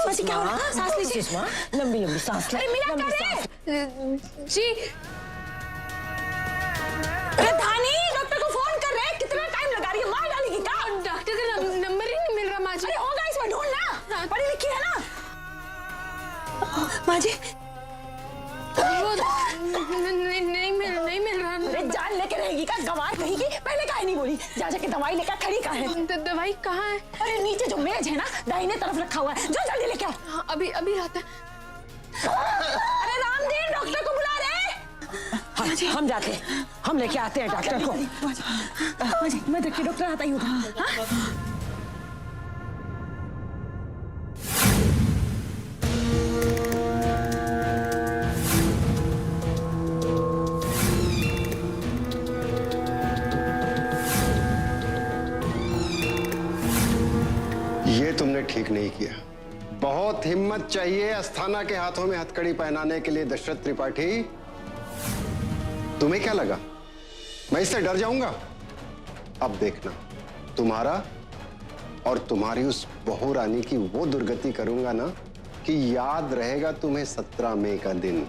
माजी क्या हो रहा है? सांस लीजिए। लंबी लंबी सांस ले। अरे मीना क्या रे? जी। अरे धानी, डॉक्टर को फोन कर रहे हैं। कितना टाइम लगा रही है? मार डालेगी क्या? डॉक्टर का नंबर ही नहीं मिल रहा माँ जी। अरे होगा इसमें, ढूंढना। पढ़ी लिखी है ना माँ जी? नहीं मिल रहा। अरे जान लेके रहेगी क्या? गंवार कहीं की? पहले काहे नहीं बोली? जा जाके दवाई लेकर खड़ी कहाँ है? दवाई कहाँ है? अरे नीचे जो मेज है ना, दाहिने तरफ रखा हुआ है। जो जल्दी लेके आओ। हाँ, अभी आता है। अरे रामदीन, डॉक्टर को बुला रहे। हम जाते हैं, हम लेके आते हैं डॉक्टर को। माजी, मैं देखिए डॉक्टर आता ही होगा। हाँ? ये तुमने ठीक नहीं किया। बहुत हिम्मत चाहिए अस्थाना के हाथों में हथकड़ी पहनाने के लिए दशरथ त्रिपाठी। तुम्हें क्या लगा मैं इससे डर जाऊंगा? अब देखना, तुम्हारा और तुम्हारी उस बहू रानी की वो दुर्गति करूंगा ना कि याद रहेगा तुम्हें 17 मई का दिन।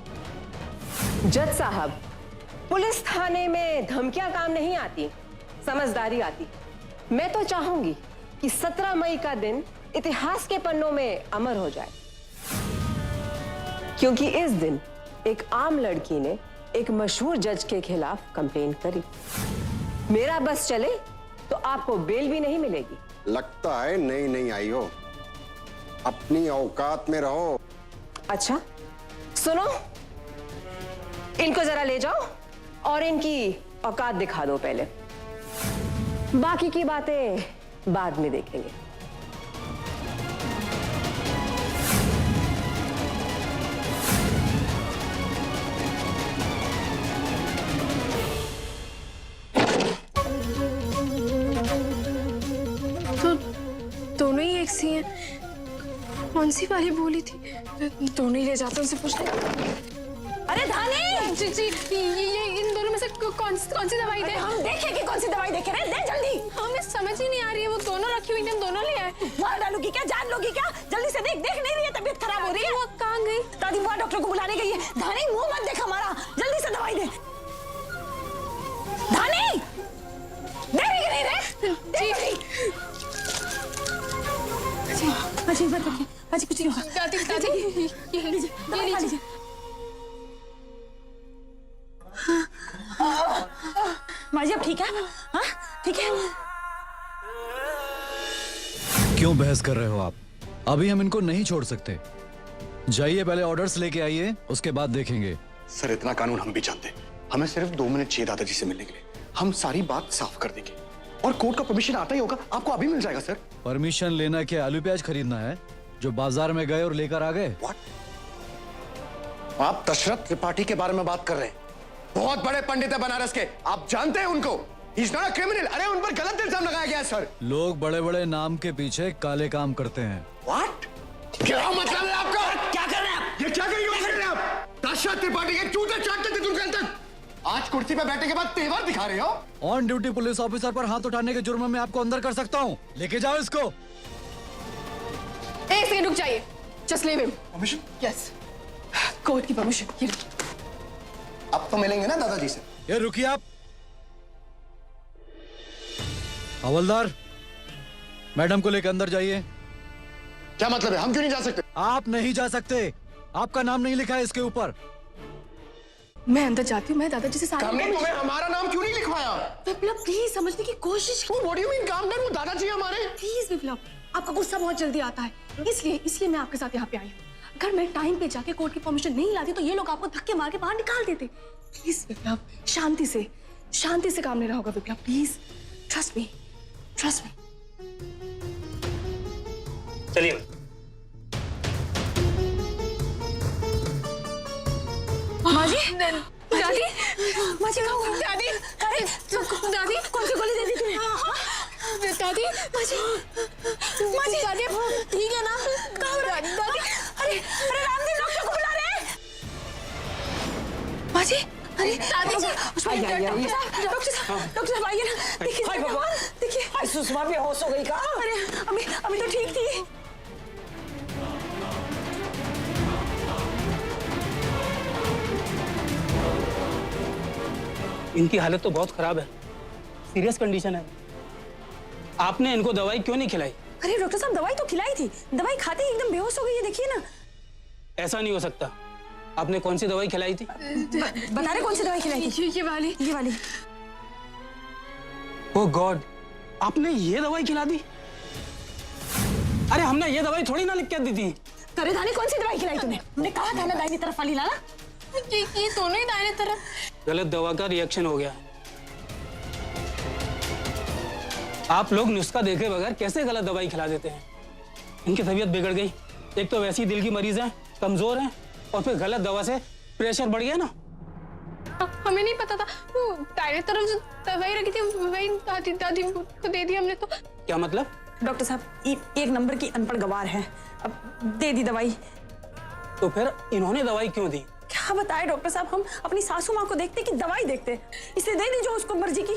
जज साहब, पुलिस थाने में धमकियां काम नहीं आती, समझदारी आती। मैं तो चाहूंगी कि 17 मई का दिन इतिहास के पन्नों में अमर हो जाए, क्योंकि इस दिन एक आम लड़की ने एक मशहूर जज के खिलाफ कंप्लेन करी। मेरा बस चले तो आपको बेल भी नहीं मिलेगी। लगता है नई नई आई हो, अपनी औकात में रहो। अच्छा सुनो, इनको जरा ले जाओ और इनकी औकात दिखा दो पहले, बाकी की बातें बाद में देखेंगे। तो दोनों ही एक सी हैं। कौन सी वाली बोली थी? दोनों ही ले जाते, उनसे पूछ ले। अरे धानी, जी ये इन दोनों में से कौन सी दवाई दे? हम देखें कि कौन सी दवाई देखे रहे। दे जल्दी। हमें समझ ही नहीं आ रही है, वो दोनों रखी हुई थी, हम दोनों ले आए। मार डालूगी क्या? जान लोगी क्या? जल्दी से देख। देख नहीं रही है? तबीयत खराब हो रही है। वो कहाँ गई? दादी बुआ डॉक्टर को बुलाने गई है। धानी मुंह मत देख हमारा, जल्दी से दवाई दे। धानी, दे रही कि नहीं रे? जी अजी मत रखिए, अजी कुछ नहीं होगा। दादी ये लीजिए। माजी अब ठीक है? हाँ ठीक है। क्यों बहस कर रहे हो आप? अभी हम इनको नहीं छोड़ सकते। जाइए पहले ऑर्डर्स लेके आइए, उसके बाद देखेंगे। सर इतना कानून हम भी जानते हैं। हमें सिर्फ 2 मिनट चाहिए दादाजी से मिलने के लिए। हम सारी बात साफ कर देंगे और कोर्ट का परमिशन आता ही होगा, आपको अभी मिल जाएगा सर। परमिशन लेना क्या आलू प्याज खरीदना है जो बाजार में गए और लेकर आ गए? What? आप दशरथ त्रिपाठी के बारे में बात कर रहे हैं। बहुत बड़े पंडित है बनारस के, आप जानते हैं उनको। He's not a criminal। अरे उन पर गलत इल्जाम लगाया गया है सर। लोग बड़े बड़े नाम के पीछे काले काम करते हैं। What? क्या मतलब है आपका? क्या कर रहे हैं आप? ये क्या कर रहे हैं आप? दशरथ त्रिपाठी के जूते चाटते थे तुम कल तक। आज कुर्सी पे बैठने के बाद तेवर दिखा रहे हो। ऑन ड्यूटी पुलिस ऑफिसर पर हाथ उठाने के जुर्म में आपको अंदर कर सकता हूँ। लेके जाओ इसको। एक सेकंड रुक जाइए। Just leave him. Permission? Yes, court की परमिशन। अब तो मिलेंगे ना दादाजी से। ये रुकिए आप। हवलदार, मैडम को लेकर अंदर जाइए। क्या मतलब है? हम क्यों नहीं जा सकते? आप नहीं जा सकते, आपका नाम नहीं लिखा है इसके ऊपर। मैं अंदर जाती हूँ, मैं दादाजी से सारी तुम्हें हमारा नाम क्यों नहीं लिखवाया? विप्लव प्लीज समझने की कोशिश। What do you mean? काम कर, वो दादाजी हमारे। प्लीज विप्लव, आपका गुस्सा बहुत जल्दी आता है, इसलिए मैं आपके साथ यहाँ पे आई हूँ। अगर मैं टाइम पे जाके कोर्ट की परमिशन नहीं लाती तो ये लोग आपको धक्के मार के बाहर निकाल देते। प्लीज विप्लव, शांति से काम लेना होगा विप्लव, प्लीज ट्रस्ट मी। चलिए। माजी, दादी माजी क्या हुआ? दादी अरे दादी कौन सी गोली दे दी तूने? दादी माजी दादी ठीक है ना? कहाँ हो रहा है? दादी अरे रामदीन डॉक्टर को बुला रहे हैं। माजी, अरे दादी डॉक्टर साहब आइए ना। देखिए देखिए सुषमा बेहोश हो गई का? अरे अभी अभी तो ठीक थी। इनकी हालत तो बहुत खराब है, सीरियस कंडीशन है। आपने इनको दवाई क्यों नहीं खिलाई? अरे डॉक्टर साहब दवाई तो खिलाई थी, दवाई खाते ही एकदम बेहोश हो गई है, देखिए ना। ऐसा नहीं हो सकता। आपने कौन सी दवाई खिलाई थी? बता रहे कौन सी दवाई खिलाई थी? ये वाली। ओह गॉड, आपने ये दवाई खिला दी? अरे हमने ये दवाई थोड़ी ना लिख के दी थी। अरे धानी कौन सी दवाई खिलाई तूने? हमने कहा था ना दाहिनी तरफ वाली लाना। ये दोनों ही दाहिनी तरफ। गलत दवा का रिएक्शन हो गया। आप लोग नुस्खा देखे बगैर कैसे गलत दवाई खिला देते हैं? इनकी तबीयत बिगड़ गई। एक तो वैसी दिल की मरीज है, कमजोर है, और फिर गलत दवा से प्रेशर बढ़ गया ना। हमें नहीं पता था, वो दाहिने तरफ जो दवाई रखी थी वही दादी को दे दी हमने। तो क्या मतलब? डॉक्टर साहब एक नंबर की अनपढ़ गवार है, अब दे दी दवाई। तो फिर इन्होंने दवाई क्यों दी? क्या बताए डॉक्टर साहब, हम अपनी सासू माँ को देखते कि दवाई देखते, इसलिए दे दी जो उसको मर्जी की।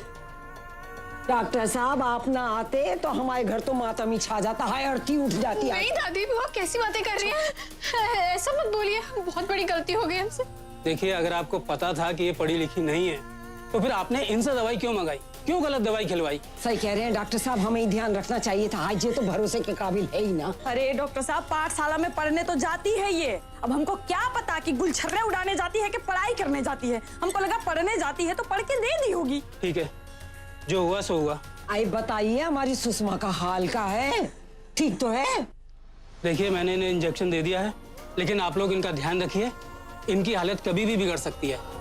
डॉक्टर साहब आप ना आते तो हमारे घर तो मातम ही छा जाता है, आरती उठ जाती है। नहीं दादी, वो कैसी बातें कर रही है? ऐसा मत बोलिए, बहुत बड़ी गलती हो गई हमसे। देखिए, अगर आपको पता था कि ये पढ़ी लिखी नहीं है तो फिर आपने इनसे दवाई क्यों मंगाई? क्यों गलत दवाई खिलवाई? सही कह रहे हैं डॉक्टर साहब, हमें ही ध्यान रखना चाहिए था। आज ये तो भरोसे के काबिल है ही ना। अरे डॉक्टर साहब, पाठशाला में पढ़ने तो जाती है ये, अब हमको क्या पता कि गुलछर्रे उड़ाने जाती है कि पढ़ाई करने जाती है। हमको लगा पढ़ने जाती है तो पढ़ के दे दी होगी। ठीक है, जो हुआ सो हुआ। आई बताइए हमारी सुषमा का हाल का है, ठीक तो है? देखिए, मैंने इन्हें इंजेक्शन दे दिया है, लेकिन आप लोग इनका ध्यान रखिए, इनकी हालत कभी भी बिगड़ सकती है।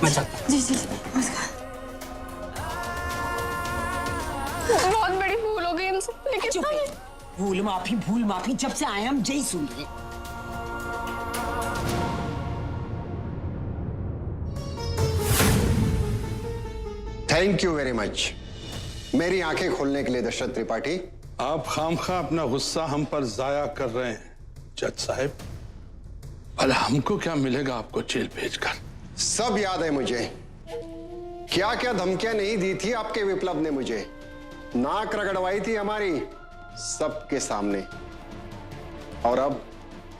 मैं चलता हूं। जी नमस्कार। बहुत बड़ी भूल हो गई हमसे, लेकिन चुप है। भूल माफी जब से आए हम जय सुन रहे। थैंक यू वेरी मच मेरी आंखें खोलने के लिए दशरथ त्रिपाठी। आप खामखा अपना गुस्सा हम पर जाया कर रहे हैं जज साहब। भला हमको क्या मिलेगा आपको जेल भेजकर? सब याद है मुझे, क्या क्या धमकियां नहीं दी थी आपके विप्लव ने मुझे, नाक रगड़वाई थी हमारी सबके सामने। और अब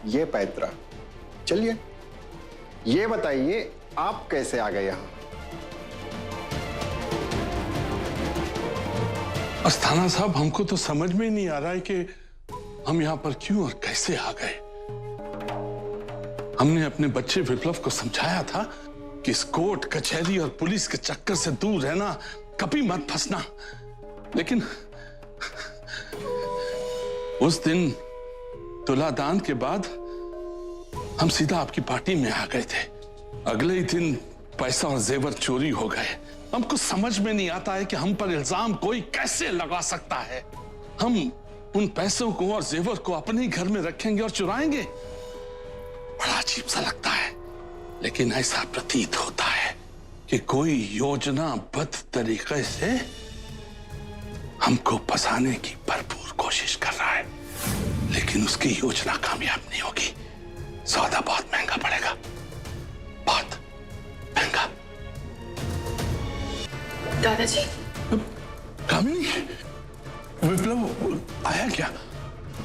ये पैतरा। चलिए ये बताइए आप कैसे आ गए यहां? अस्थाना साहब, हमको तो समझ में ही नहीं आ रहा है कि हम यहां पर क्यों और कैसे आ गए। हमने अपने बच्चे विप्लव को समझाया था कि इस कोर्ट कचहरी और पुलिस के चक्कर से दूर रहना, कभी मत फंसना, लेकिन उस दिन तुलादान के बाद हम सीधा आपकी पार्टी में आ गए थे। अगले ही दिन पैसा और जेवर चोरी हो गए। हमको समझ में नहीं आता है कि हम पर इल्जाम कोई कैसे लगा सकता है। हम उन पैसों को और जेवर को अपने ही घर में रखेंगे और चुराएंगे? बड़ा अजीब सा लगता है, लेकिन ऐसा प्रतीत होता है कि कोई योजनाबद्ध तरीके से हमको फंसाने की भरपूर कोशिश कर रहा है, लेकिन उसकी योजना कामयाब नहीं होगी। सौदा बहुत महंगा पड़ेगा, बहुत महंगा। दादाजी। कामिनी, विप्लव आया क्या?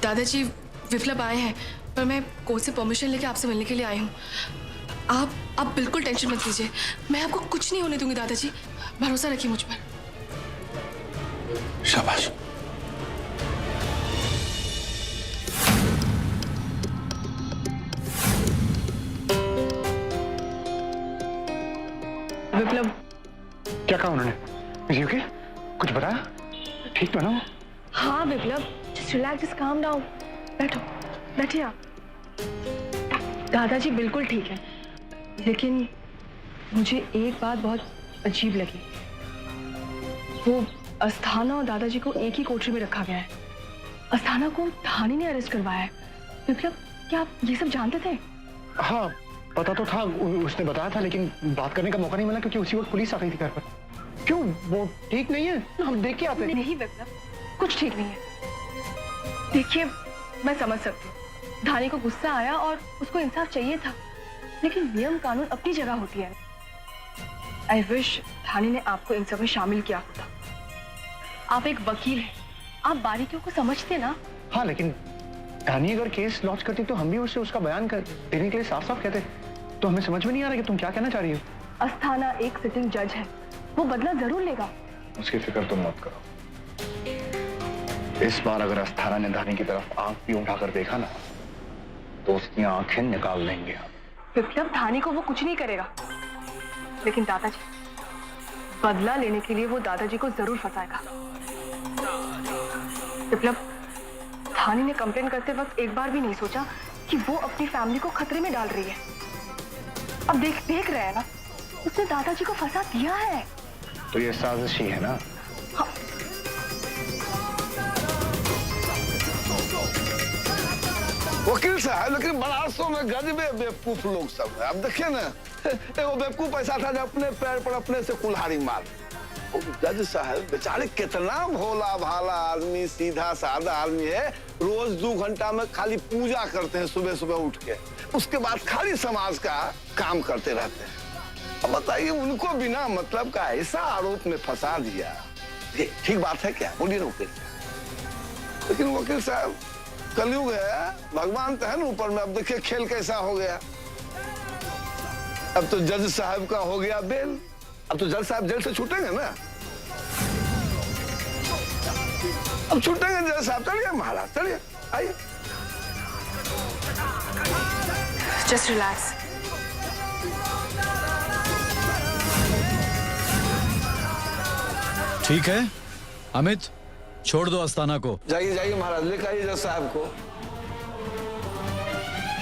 दादाजी विप्लव आए हैं, पर मैं कोर्ट से परमिशन लेके आपसे मिलने के लिए आई हूँ। आप बिल्कुल टेंशन मत लीजिए, मैं आपको कुछ नहीं होने दूंगी दादाजी, भरोसा रखिए मुझ पर। शाबाश। विप्लव, क्या कहा उन्होंने? ओके? कुछ बताया? ठीक तो ना? हाँ विप्लव, just relax, just calm down. बैठिए आप। दादाजी बिल्कुल ठीक है, लेकिन मुझे एक बात बहुत अजीब लगी। वो अस्थाना और दादाजी को एक ही कोठरी में रखा गया है। अस्थाना को थाने ने अरेस्ट करवाया है। विप्लव, क्या आप ये सब जानते थे? हाँ, पता तो था, उसने बताया था, लेकिन बात करने का मौका नहीं मिला क्योंकि उसी वक्त पुलिस आ गई थी घर पर। क्यों, वो ठीक नहीं है? हम देख के आते हैं। नहीं विप्लव, कुछ ठीक नहीं है। देखिए, मैं समझ सकती हूँ, धानी को गुस्सा आया और उसको इंसाफ चाहिए था, लेकिन नियम कानून अपनी जगह होती है। आई विश धानी ने आपको इन सब में शामिल किया होता। आप एक वकील हैं, आप बारीकियों को समझते ना। हाँ, लेकिन धानी अगर केस लॉन्च करती तो हम भी उससे उसका बयान देने के लिए साफ साफ कहते। तो हमें समझ में नहीं आ रहा कि तुम क्या कहना चाह रही हो। अस्थाना एक सिटिंग जज है, वो बदला जरूर लेगा। उसकी फिक्र तुम मत करो। इस बार अगर अस्थाना ने धानी की तरफ आंख भी उठाकर देखा ना तो उसकी आंखें निकाल देंगे हम। विप्लव, धानी को वो कुछ नहीं करेगा, लेकिन दादाजी, बदला लेने के लिए वो दादाजी को जरूर फंसाएगा। विप्लव, धानी ने कंप्लेन करते वक्त एक बार भी नहीं सोचा कि वो अपनी फैमिली को खतरे में डाल रही है। अब देख रहे हैं ना, उसने दादाजी को फंसा दिया है। तो ये साजिश ही है ना? हाँ। वकील साहब, लेकिन बनारसों में गजबे बेवकूफ लोग सब है। अब देखिए ना, वो बेवकूफ ऐसा था जो अपने पैर पर अपने से कुल्हाड़ी मार। जज साहब बेचारे कितना भोला भाला आदमी, सीधा साधा आदमी है। रोज 2 घंटा में खाली पूजा करते हैं सुबह सुबह उठ के, उसके बाद खाली समाज का काम करते रहते हैं। अब बताइए, उनको बिना मतलब का ऐसा आरोप में फंसा दिया, ये ठीक बात है क्या? बोलिए ना वकील साहब। लेकिन वकील साहब, कलयुग है, भगवान तो है ना ऊपर में। अब देखिए खेल कैसा हो गया। अब तो जज साहब का हो गया बेल। अब तो जज साहब जेल से छूटेंगे ना। अब छूटेंगे जज साहब। चलिए महाराज, चलिए, आइए। Just relax. ठीक है अमित, छोड़ दो अस्थाना को। जाइए जाइए महाराज, लेकर आइए जज साहब को।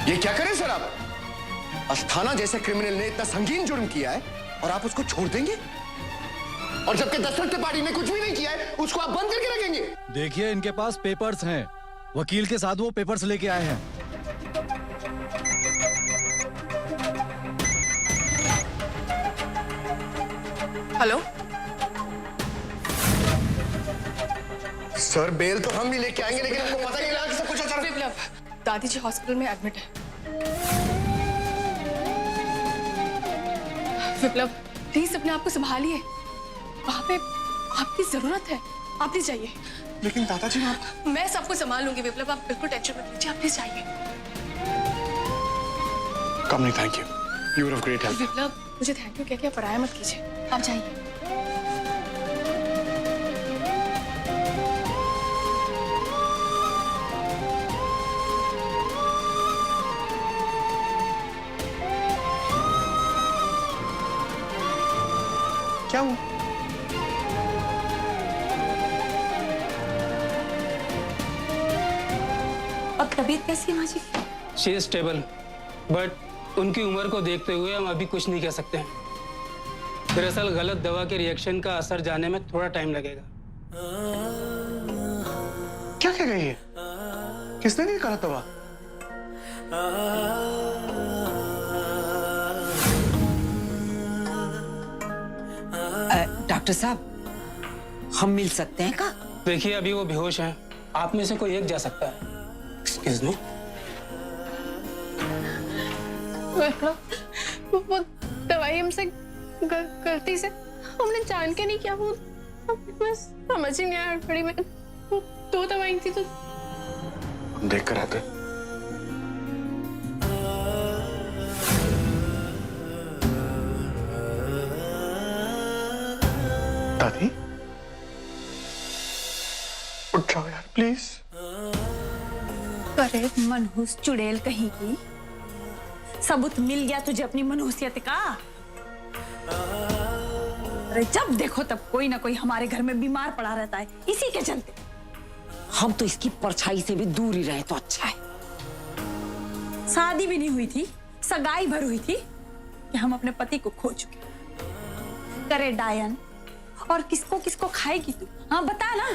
ये क्या करें सर आप? अस्थाना जैसे क्रिमिनल ने इतना संगीन जुर्म किया है और आप उसको छोड़ देंगे? और जबकि दशरथ त्रिपाठी ने कुछ भी नहीं किया है, उसको आप बंद करके रखेंगे? देखिए, इनके पास पेपर्स हैं। वकील के साथ वो पेपर्स लेके आए हैं। हेलो सर, बेल तो हम भी लेके आएंगे, लेकिन हमको पता ही नहीं लगा कि सब कुछ अचानक। विप्लव, दादी जी हॉस्पिटल में एडमिट है। विप्लव, प्लीज अपने आप को संभालिए। वहां पे आपकी जरूरत है, आप प्लीज जाइए। लेकिन दादाजी, आप... मैं सबको संभाल लूंगी विप्लव, आप बिल्कुल टेंशन मत लीजिए, आप प्लीज जाइए। कम नहीं, thank you, you were of great help. Viplav, मुझे थैंक यू कह के पराया मत कीजिए, आप जाइए। क्या हुआ? अब तबीयत कैसी है माँ जी? शी इज स्टेबल, बट उनकी उम्र को देखते हुए हम अभी कुछ नहीं कह सकते हैं। दरअसल गलत दवा के रिएक्शन का असर जाने में थोड़ा टाइम लगेगा। क्या कह रही है? किसने नहीं कहा दवा? डॉक्टर साहब, हम मिल सकते हैं का? देखिए, अभी वो बेहोश हैं, आप में से कोई एक जा सकता है। Excuse me. वो दवाई हमसे गलती से हमने जान के नहीं किया। वो बस समझ ही नहीं आया। बड़ी में 2 दवाई थी तो देख कर आते। दादी, उठ जाओ यार प्लीज। अरे मनहूस चुड़ैल कहीं की, सबूत मिल गया तुझे अपनी मनहूसियत का। अरे जब देखो तब कोई ना कोई हमारे घर में बीमार पड़ा रहता है, इसी के चलते। हम तो इसकी परछाई से भी दूर ही रहे तो अच्छा है। शादी भी नहीं हुई थी, सगाई भर हुई थी कि हम अपने पति को खो चुके। करे डायन, और किसको किसको खाएगी तू? हाँ बता ना।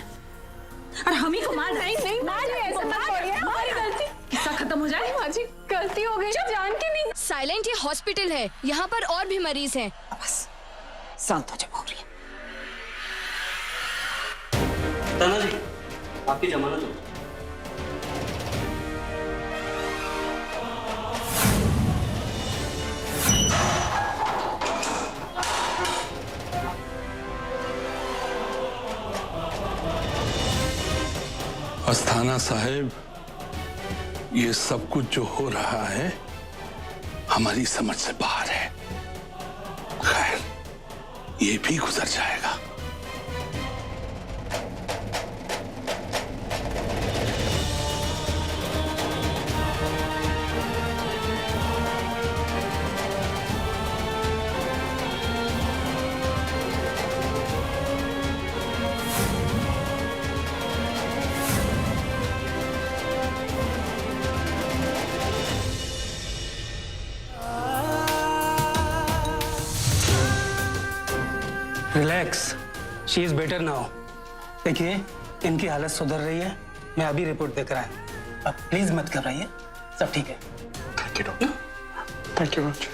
और हम ही को मार नहीं ऐसा मत करिए, हमारी गलती। किस्सा खत्म हो जाए। माँ जी, गलती हो गई, जान के नहीं। साइलेंट ये हॉस्पिटल है, यहाँ पर और भी मरीज हैं। बस शांत हो जा भौरी। ताना जी, आपकी जमानत हो। अस्थाना साहब, ये सब कुछ जो हो रहा है हमारी समझ से बाहर है। खैर, ये भी गुजर जाएगा। Relax, she is better now. देखिए, इनकी हालत सुधर रही है। मैं अभी रिपोर्ट देख रहा है। अब प्लीज मत घबराइए, सब ठीक है। Thank you doctor. Thank you doctor.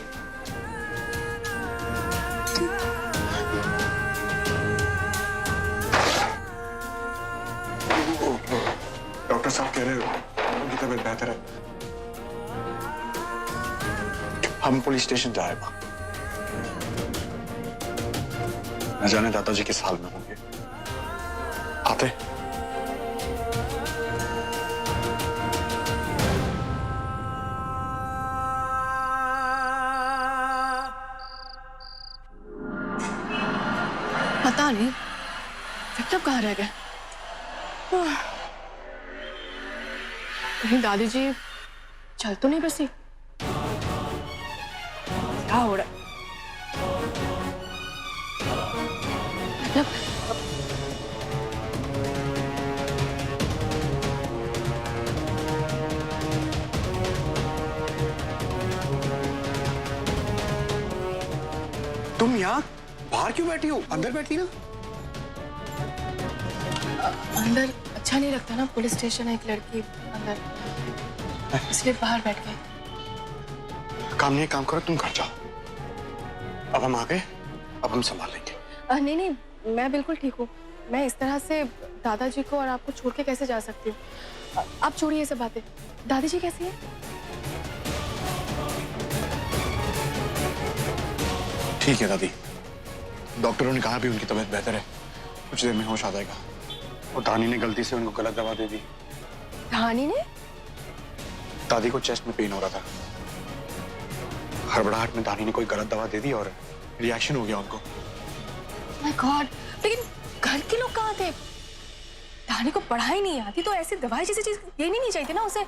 Doctor साहब कह रहे हो उनकी तबीयत बेहतर है। हम पुलिस स्टेशन जा रहे हैं। न जाने दादाजी किस हाल में होंगे। आते। पता नहीं विप्लव कहाँ रह गए। कहीं दादी जी चल तो नहीं बसी। क्या हो रहा है? तुम यहाँ बाहर क्यों बैठी हो? अंदर बैठी ना। अंदर अच्छा नहीं लगता ना, पुलिस स्टेशन है, एक लड़की अंदर, इसलिए बाहर बैठ गए। काम नहीं, काम करो, तुम घर जाओ। अब हम आ गए, अब हम संभाल लेंगे। नहीं नहीं, मैं बिल्कुल ठीक हूँ। मैं इस तरह से दादाजी को और आपको छोड़ के कैसे जा सकती हूँ? आप छोड़िए ये सब बातें। दादी जी कैसी है? ठीक है दादी, डॉक्टरों ने कहा भी उनकी तबीयत बेहतर है, कुछ देर में होश आ जाएगा। और धानी ने गलती से उनको गलत दवा दे दी। धानी ने? दादी को चेस्ट में पेन हो रहा था, हड़बड़ाहट में धानी ने कोई गलत दवा दे दी और रिएक्शन हो गया उनको। माय गॉड, लेकिन घर के लोग कहाँ थे? धानी को पढ़ाई नहीं आती तो ऐसी दवाई जैसी चीज देनी नहीं चाहिए ना उसे।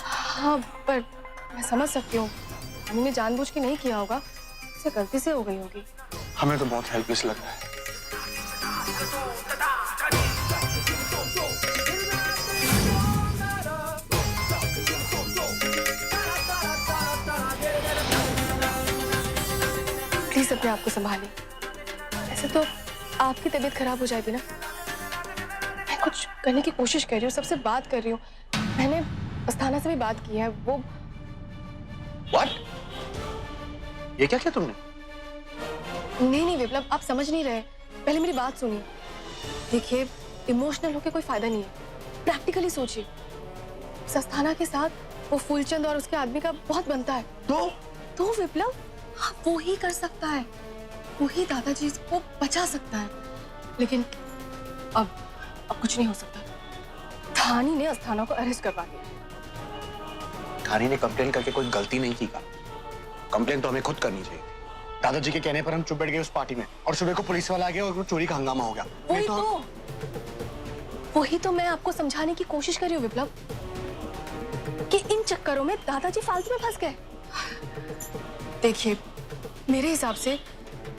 हाँ, पर मैं समझ सकती हूँ, धानी ने जानबूझ के नहीं किया होगा, उसे गलती से हो गई होगी। हमें तो बहुत हेल्पलेस लग रहा है। प्लीज अपने आप को संभालिए। ऐसे तो आपकी तबीयत खराब हो जाएगी ना। मैं कुछ करने की कोशिश कर रही हूँ, सबसे बात कर रही हूँ। मैंने अस्थाना से भी बात की है। वो What? ये क्या किया तुमने? नहीं नहीं विप्लव, आप समझ नहीं रहे। पहले मेरी बात सुनिए। देखिए, इमोशनल होके कोई फायदा नहीं है, प्रैक्टिकली सोचिए। अस्थाना के साथ वो फूलचंद और उसके आदमी का बहुत बनता है। तो विप्लव, हाँ, वो ही कर सकता है, वो ही दादाजी को बचा सकता है। लेकिन अब कुछ नहीं हो सकता। धानी ने अस्थाना को अरेस्ट करवा दिया। धानी ने कंप्लेन करके कोई गलती नहीं की। कंप्लेन तो हमें खुद करनी चाहिए। दादाजी के कहने पर हम चुप बैठ गए उस पार्टी में, और सुबह को पुलिस वाला आ गया और वो चोरी का हंगामा हो गया। वही तो मैं आपको समझाने की कोशिश कर रही हूँ विप्लव, कि इन चक्करों में दादाजी फालतू में फंस गए। देखिए, मेरे हिसाब से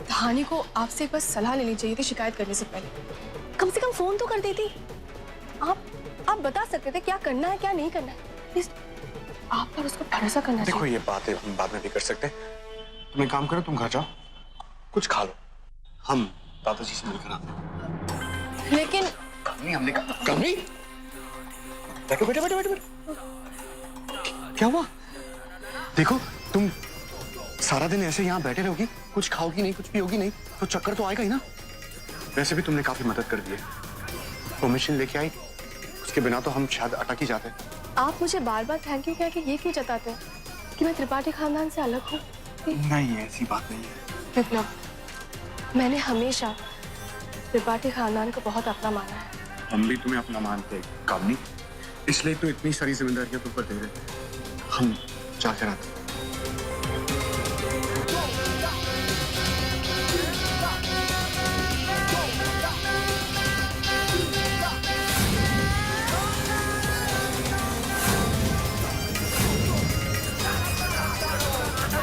धानी को आपसे बस सलाह लेनी चाहिए थी शिकायत करने से पहले। कम से कम फोन तो कर देती। आप बता सकते थे क्या करना है क्या नहीं करना है। प्लीज आप पर उसको भरोसा करना चाहिए। देखो, ये बातें हम बाद में भी कर सकते हैं। तुम एक काम करो, तुम घर जाओ, कुछ खा लो, हम दादाजी से मिलकर आते हैं। लेकिन हमने कमी। बैठो बैठो बैठो बैठो। क्या हुआ? देखो, तुम सारा दिन ऐसे यहाँ बैठे रहोगी, कुछ खाओगी नहीं, कुछ पियोगी नहीं, तो चक्कर तो आएगा ही ना। वैसे भी तुमने काफी मदद कर दी है, परमिशन लेके आई, उसके बिना तो हम शायद अटक ही जाते। आप मुझे बार बार थैंक यू कह के ये क्यों जताते हैं कि मैं त्रिपाठी खानदान से अलग हूँ? नहीं, ऐसी बात नहीं है विप्लव, मैंने हमेशा त्रिपाठी खानदान को बहुत अपना माना है। हम भी तुम्हें अपना मानते हैं कामनी, इसलिए तो इतनी सारी जिम्मेदारियां तुम पर दे रहे हैं। हम जाकर आते हैं।